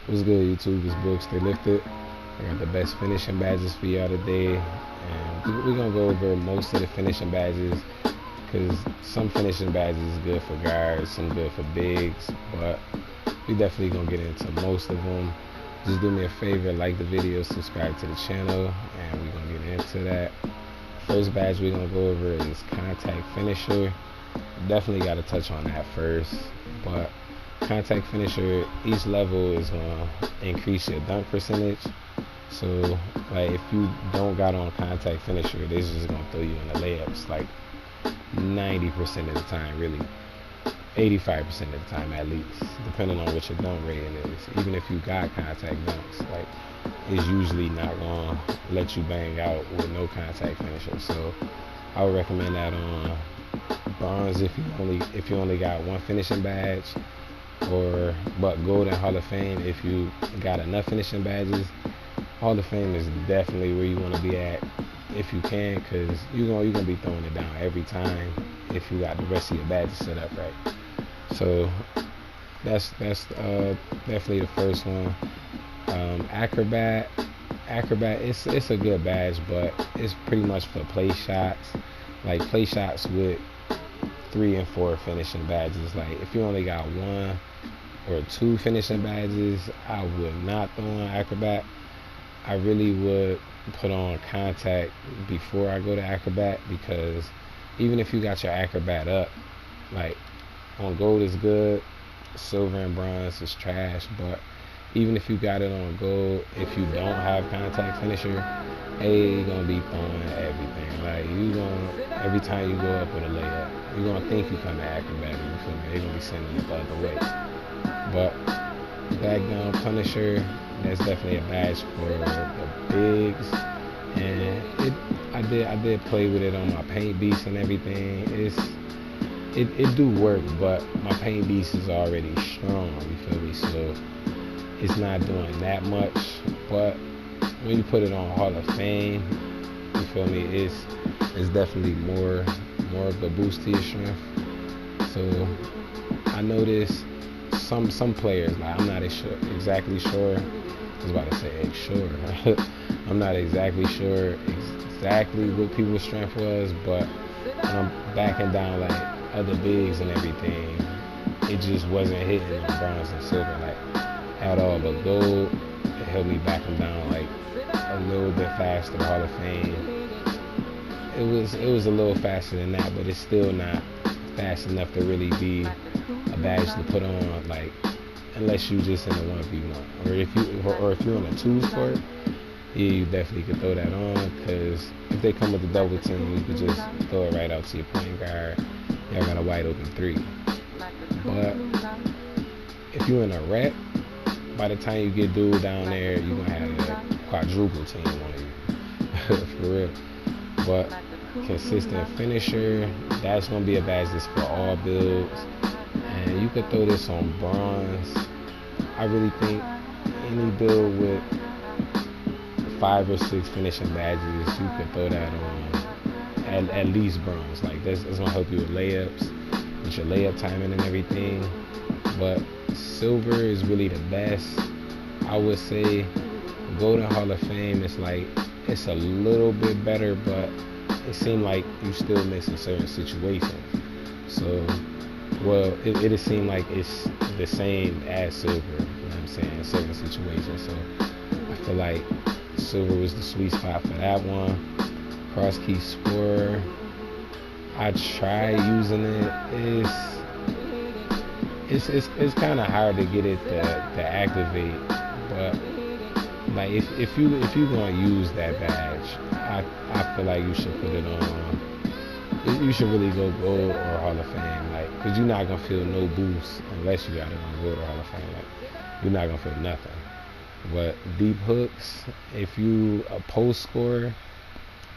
What's good, YouTube? It's Brooks. They lifted. I got the best finishing badges for y'all today, and we're gonna go over most of the finishing badges because some finishing badges is good for guards, some good for bigs, but we definitely gonna get into most of them. Just do me a favor, like the video, subscribe to the channel, and we're gonna get into that. First badge we're gonna go over is contact finisher. Definitely got to touch on that first, but contact finisher, each level is gonna increase your dunk percentage. So like if you don't got on contact finisher, this is just gonna throw you in the layups like 90% of the time, really 85% of the time at least, depending on what your dunk rating is. Even if you got contact dunks, like it's usually not gonna let you bang out with no contact finisher. So I would recommend that on bronze if you only got one finishing badge, but gold and Hall of Fame if you got enough finishing badges. Hall of Fame is definitely where you want to be at if you can, because you're gonna be throwing it down every time if you got the rest of your badges set up right. So that's definitely the first one. Acrobat, it's a good badge, but it's pretty much for play shots, like play shots with 3 and 4 finishing badges. Like if you only got 1 or 2 finishing badges, I would not throw on acrobat. I really would put on contact before I go to acrobat, because even if you got your acrobat up, like on gold is good, silver and bronze is trash, but even if you got it on gold, if you don't have contact finisher, you're gonna be throwing everything. Like every time you go up with a layup, you're gonna think you come to acrobat, you feel me? They're gonna be sending it the other way. But back down punisher, that's definitely a badge for the bigs, and I did play with it on my paint beast and everything. It do work, but my paint beast is already strong, you feel me? So it's not doing that much. But when you put it on Hall of Fame, you feel me, it's definitely more of a boost to your strength. So I noticed some players, like I'm not exactly sure. I was about to say sure. I'm not exactly sure exactly what people's strength was, but when I'm backing down like other bigs and everything, it just wasn't hitting on bronze and silver like at all. But gold, it helped me back them down like a little bit faster. Hall of Fame, it was a little faster than that, but it's still not fast enough to really be a badge to put on, like unless you just in a 1v1, or if you're in a 2s court, yeah, you definitely could throw that on, because if they come with the double team, you could just throw it right out to your point guard. Y'all got a wide open 3. But if you're in a rep, by the time you get dude down there, you're gonna have a quadruple team on you. For real. But consistent finisher, that's gonna be a badge that's for all builds, and you could throw this on bronze. I really think any build with 5 or 6 finishing badges, you could throw that on at least bronze. Like that's gonna help you with layups, with your layup timing and everything. But silver is really the best. I would say Golden Hall of Fame is like, it's a little bit better, but it seemed like you still missing certain situations. So, well, it seemed like it's the same as silver, you know what I'm saying, in certain situations. So I feel like silver was the sweet spot for that one. Cross key scorer, I tried using it. It's kind of hard to get it to activate, but like if you gonna use that badge, I feel like you should put it on. You should really go gold or Hall of Fame, like, because you're not gonna feel no boost unless you got it on gold or Hall of Fame. Like, you're not gonna feel nothing. But deep hooks, if you a post scorer,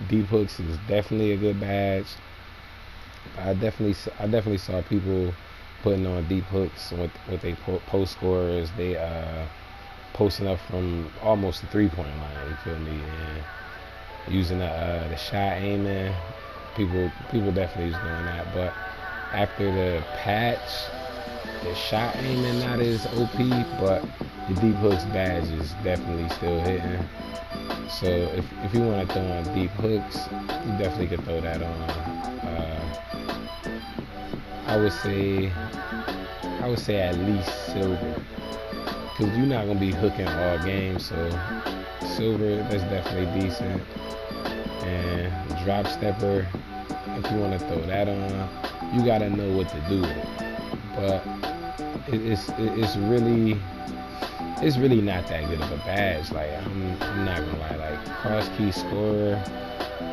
deep hooks is definitely a good badge. I definitely saw people putting on deep hooks with they post scorers. They posting up from almost the 3-point line. You feel me? And using the shot aiming. People definitely is doing that. But after the patch, the shot aiming not as OP, but the deep hooks badge is definitely still hitting. So if you want to throw on deep hooks, you definitely could throw that on. I would say at least silver, because you're not gonna be hooking all game. So silver, that's definitely decent. And drop stepper, if you want to throw that on, you gotta know what to do with it. But it's really not that good of a badge. Like I'm not gonna lie, like cross key scorer,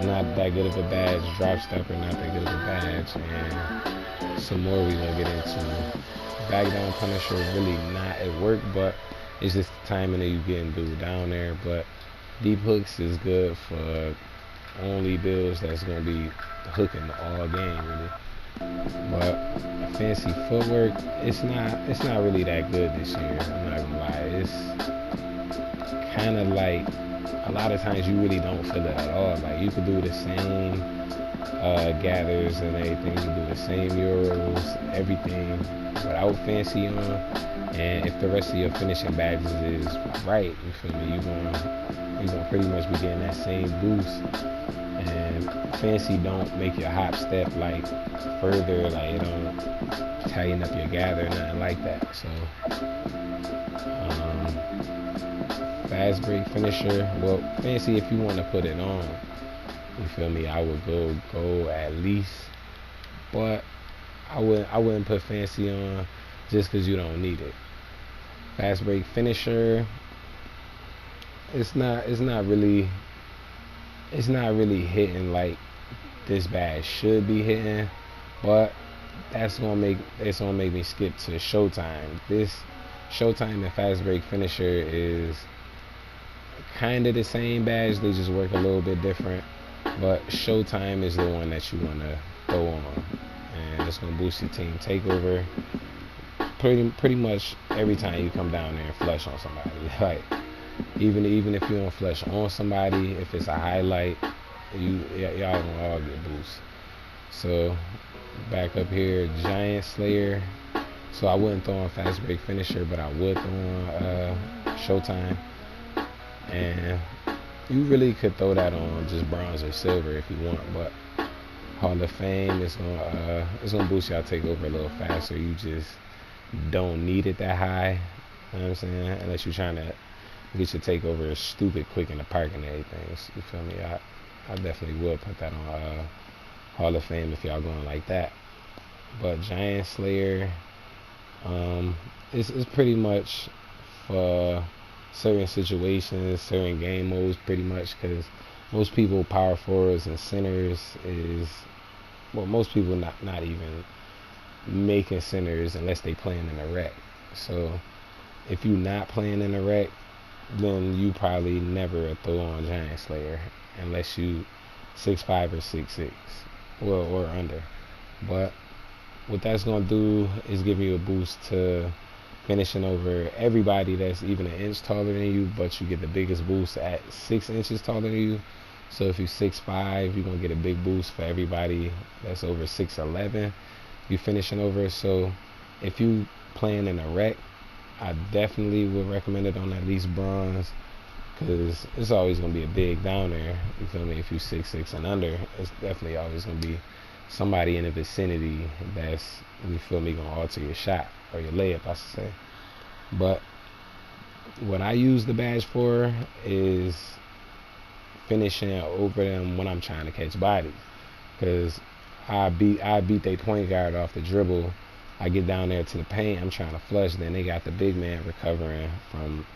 not that good of a badge. Drop stepper, not that good of a badge. And some more we gonna get into. Back down punisher, really not at work, but it's just the timing of you getting dude down there. But deep hooks is good for only builds that's gonna be hooking all game really. But fancy footwork, it's not really that good this year. I'm not gonna lie. It's kind of like a lot of times you really don't feel it at all. Like you could do the same gathers and everything. You do the same euros, everything without fancy on. And if the rest of your finishing badges is right, you feel me? You're gonna pretty much be getting that same boost. And fancy don't make your hop step like further, like it don't tighten up your gather, nothing like that. So fast break finisher, well, fancy if you want to put it on, you feel me, I would go at least, but I wouldn't put fancy on just because you don't need it. Fast break finisher, it's not really hitting like this badge should be hitting, but it's gonna make me skip to Showtime. This Showtime and fast break finisher is kind of the same badge, they just work a little bit different. But Showtime is the one that you want to throw on, and it's gonna boost your team takeover pretty much every time you come down there and flush on somebody. Like even if you don't flush on somebody, if it's a highlight, y'all gonna all get boost. So back up here, Giant Slayer. So I wouldn't throw on fast break finisher, but I would throw on Showtime. And you really could throw that on just bronze or silver if you want, but Hall of Fame is gonna boost y'all takeover a little faster. You just don't need it that high. You know what I'm saying? Unless you're trying to get your takeover stupid quick in the park and everything. So, you feel me? I definitely would put that on Hall of Fame if y'all going like that. But Giant Slayer, it's pretty much for certain situations, certain game modes, pretty much, because most people power forwards and centers is, well, most people not even making centers unless they playing in a rec. So if you not playing in a rec, then you probably never throw on Giant Slayer unless you 6'5" or 6'6", well, or under. But what that's gonna do is give you a boost to finishing over everybody that's even an inch taller than you, but you get the biggest boost at 6 inches taller than you. So if you're 6'5", you're gonna get a big boost for everybody that's over 6'11". You finishing over. So if you playing in a rec, I definitely would recommend it on at least bronze, because it's always gonna be a big down there. You feel me? If you 6'6" and under, it's definitely always gonna be somebody in the vicinity that's, you feel me, gonna alter your shot or your layup, I should say. But what I use the badge for is finishing over them when I'm trying to catch bodies, because I beat their point guard off the dribble. I get down there to the paint, I'm trying to flush, then they got the big man recovering from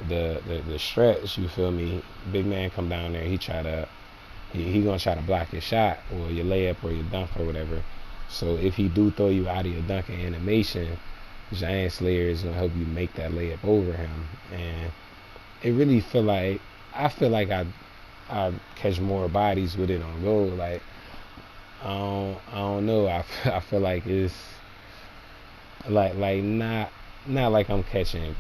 the stretch, you feel me? Big man come down there, he gonna try to block your shot or your layup or your dunk or whatever. So if he do throw you out of your dunk and animation, Giant Slayer is gonna help you make that layup over him. And it really I feel like I catch more bodies with it on goal. Like I don't know. I feel like it's like not like I'm catching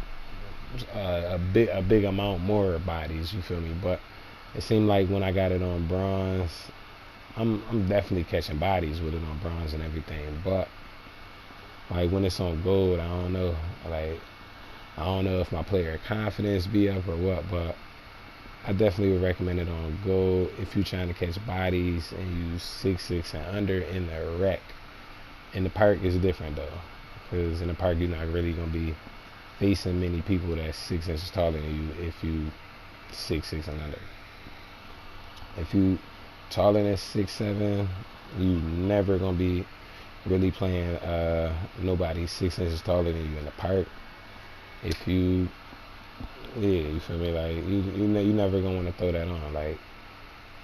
a big amount more bodies. You feel me? But it seemed like when I got it on bronze, I'm definitely catching bodies with it on bronze and everything. But like when it's on gold, I don't know. Like I don't know if my player confidence be up or what, but I definitely would recommend it on gold if you're trying to catch bodies and use 6'6" and under in the rec. In the park is different though, because in the park you're not really gonna be facing many people that's 6 inches taller than you if you 6'6" and under. If you taller than 6'7", you never gonna be really playing nobody 6 inches taller than you in the park. If you, yeah, you feel me? Like you never gonna want to throw that on. Like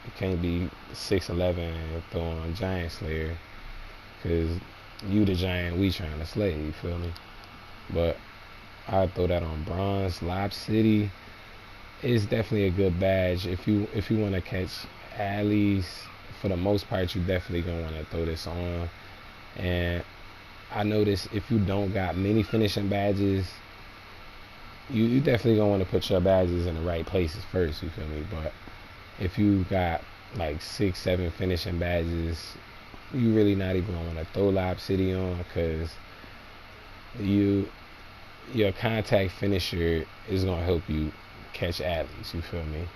you can't be 6'11" and throw on Giant Slayer, cause you the giant we trying to slay. You feel me? But I'd throw that on bronze. Lob City is definitely a good badge if you want to catch alleys. For the most part, you definitely gonna want to throw this on. And I noticed if you don't got many finishing badges, you definitely gonna want to put your badges in the right places first. You feel me? But if you got like 6-7 finishing badges, you really not even gonna want to throw Lob City on, because your contact finisher is gonna help you catch alleys. You feel me?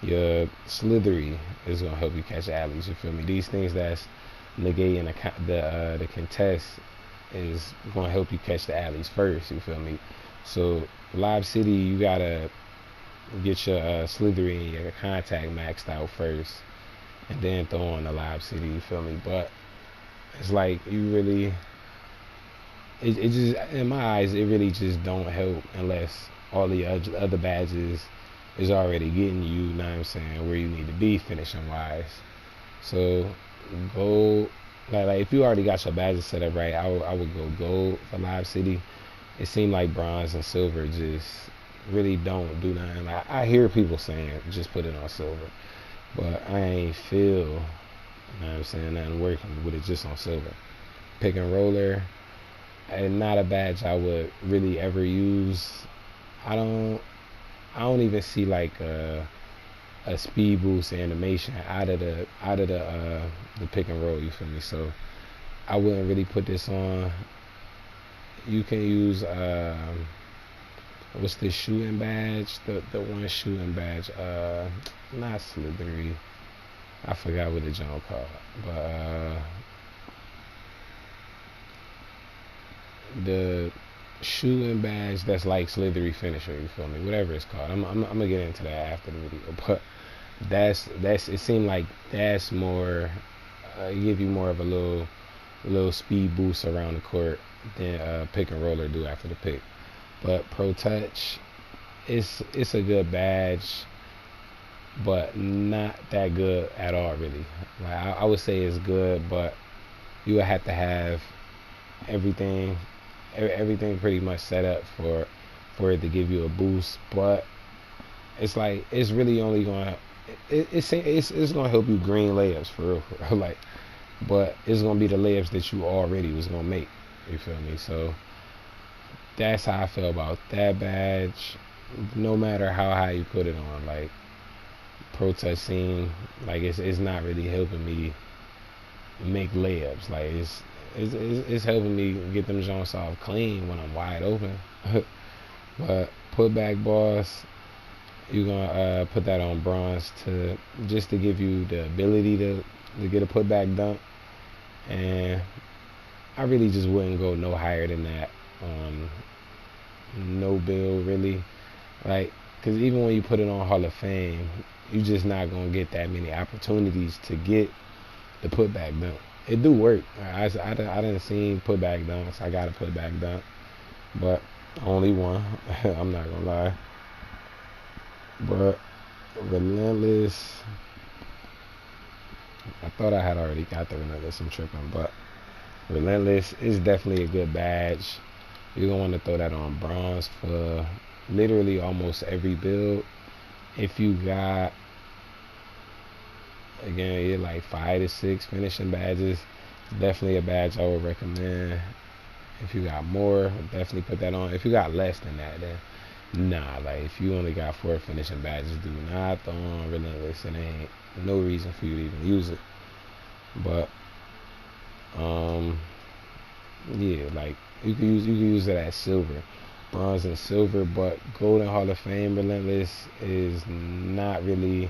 Your slithery is gonna help you catch alleys. You feel me? These things that's negating the contest is gonna help you catch the alleys first. You feel me? So Lob City, you gotta get your slithery and your contact maxed out first, and then throw on the Lob City. You feel me? But it's like you really, it just, in my eyes, it really just don't help unless all the other badges is already getting you, know what I'm saying, where you need to be finishing wise. So gold, like if you already got your badges set up right, I would go gold for Lob City. It seemed like bronze and silver just really don't do nothing. I hear people saying just put it on silver, but I ain't feel, you know what I'm saying, nothing working with it just on silver. Pick and roller, and not a badge I would really ever use. I don't even see like a speed boost animation out of the pick and roll. You feel me? So I wouldn't really put this on. You can use what's the shooting badge? The one shooting badge. Not slithery. I forgot what the jump called, but the shooting badge that's like slithery finisher. You feel me? Whatever it's called. I'm gonna get into that after the video, but that's it seemed like that's more give you more of a little speed boost around the court than pick and roller do after the pick. But Pro Touch, it's a good badge, but not that good at all really. Like I would say it's good, but you would have to have everything pretty much set up for it to give you a boost. But it's like it's really only gonna it's gonna help you green layups for real. Like, but it's gonna be the layups that you already was gonna make. You feel me? So that's how I feel about that badge. No matter how high you put it on, like Pro Touch scene, like it's not really helping me make layups. Like it's helping me get them joints off clean when I'm wide open. But putback balls, you're gonna put that on bronze to give you the ability to get a putback dunk. And I really just wouldn't go no higher than that on no bill really. Like, because even when you put it on Hall of Fame, you just not gonna get that many opportunities to get the putback dunk. It do work. I didn't see putback dunks. I got a putback dunk, but only one. I'm not gonna lie. But Relentless, I thought I had already got the Relentless. I'm tripping, but Relentless is definitely a good badge. You're gonna want to throw that on bronze for literally almost every build. If you got, again, you're like 5 to 6 finishing badges, definitely a badge I would recommend. If you got more, definitely put that on. If you got less than that, then nah. Like if you only got 4 finishing badges, do not throw on Relentless. It ain't no reason for you to even use it. But yeah, like you can use it as silver. bronze and silver, but gold and Hall of Fame Relentless is not really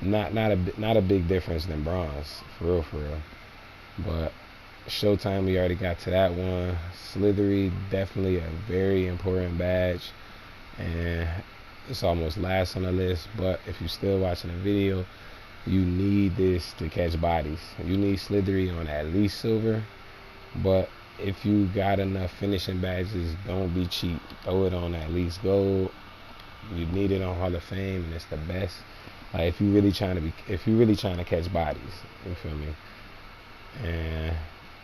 not a big difference than bronze, for real. But Showtime, we already got to that one. Slithery, definitely a very important badge, and it's almost last on the list. But if you're still watching the video, you need this to catch bodies. You need Slithery on at least silver, but if you got enough finishing badges, don't be cheap. Throw it on at least gold. You need it on Hall of Fame, and it's the best. Like if you really trying to catch bodies, you feel me? And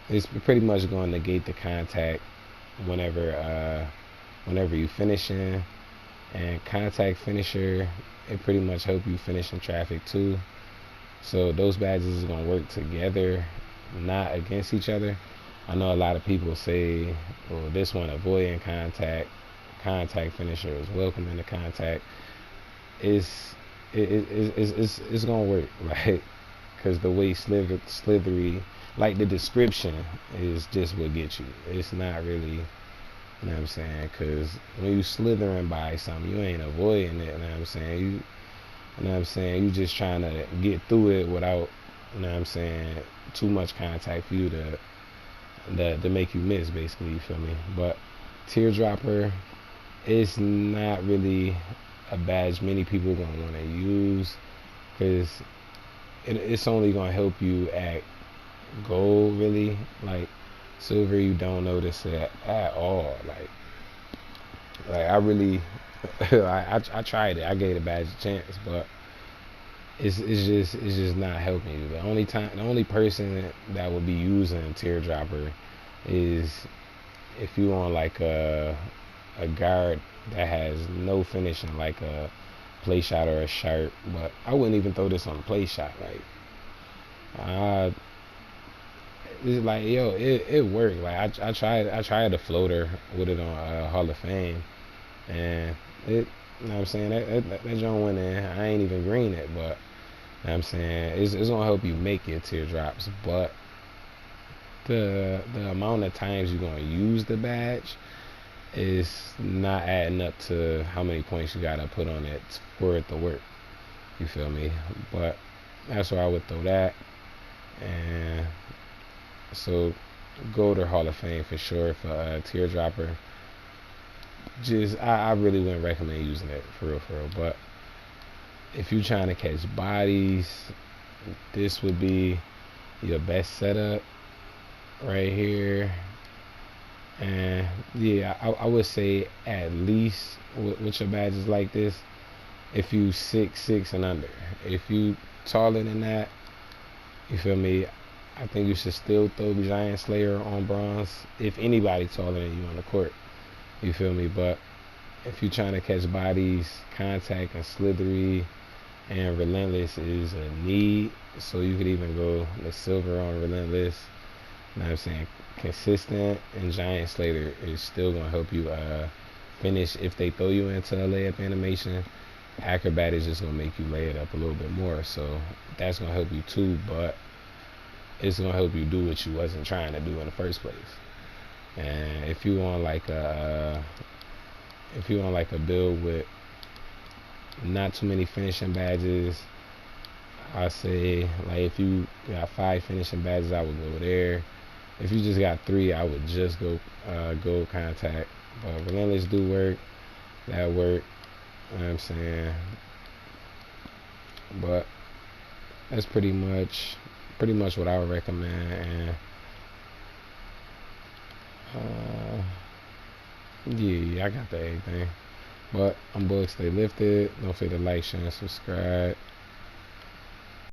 it's pretty much going to negate the contact whenever you finishing. And contact finisher, it pretty much help you finish in traffic too. So those badges is gonna work together, not against each other. I know a lot of people say, well, this one avoiding contact finisher is welcoming the contact. It's gonna work, right? Because the way slithery, like the description is just what gets you. It's not really, you know what I'm saying? Because when you slithering by something, you ain't avoiding it. You know what I'm saying? You know what I'm saying? You just trying to get through it without, you know what I'm saying, too much contact for you to make you miss, basically. You feel me? But teardropper, it's not really a badge many people are gonna want to use, because it's only gonna help you at gold, really. Like silver, you don't notice it at all. Like I really I tried it. I gave the badge a chance, but it's just not helping you. The only person that would be using teardropper is if you on like a guard that has no finishing, like a play shot or a sharp. But I wouldn't even throw this on a play shot. Like it's like, yo, it worked. Like I tried a floater with it on Hall of Fame, and it, you know what I'm saying, that joint went in. I ain't even green it, but you know what I'm saying, it's gonna help you make your teardrops. But the amount of times you're gonna use the badge is not adding up to how many points you gotta put on it for it to work. You feel me? But that's where I would throw that. And so gold or Hall of Fame for sure for teardropper. Just I really wouldn't recommend using it for real. But if you're trying to catch bodies, this would be your best setup right here. And yeah, I would say at least with your badges like this, if you 6'6" and under. If you taller than that, you feel me, I think you should still throw Giant Slayer on bronze if anybody taller than you on the court. You feel me? But if you're trying to catch bodies, contact and slithery and relentless is a need. So you could even go the silver on relentless. You know what I'm saying? Consistent and Giant Slayer is still gonna help you finish. If they throw you into a layup animation, acrobat is just gonna make you lay it up a little bit more. So that's gonna help you too, but it's gonna help you do what you wasn't trying to do in the first place. And if you want like a build with not too many finishing badges, I say, like, if you got 5 finishing badges, I would go there. If you just got 3, I would just go gold contact. But relentless do work, that work. You know what I'm saying? But that's pretty much what I would recommend. And yeah, I got the everything. But I'm Book, stay lifted. Don't forget to like, share, and subscribe.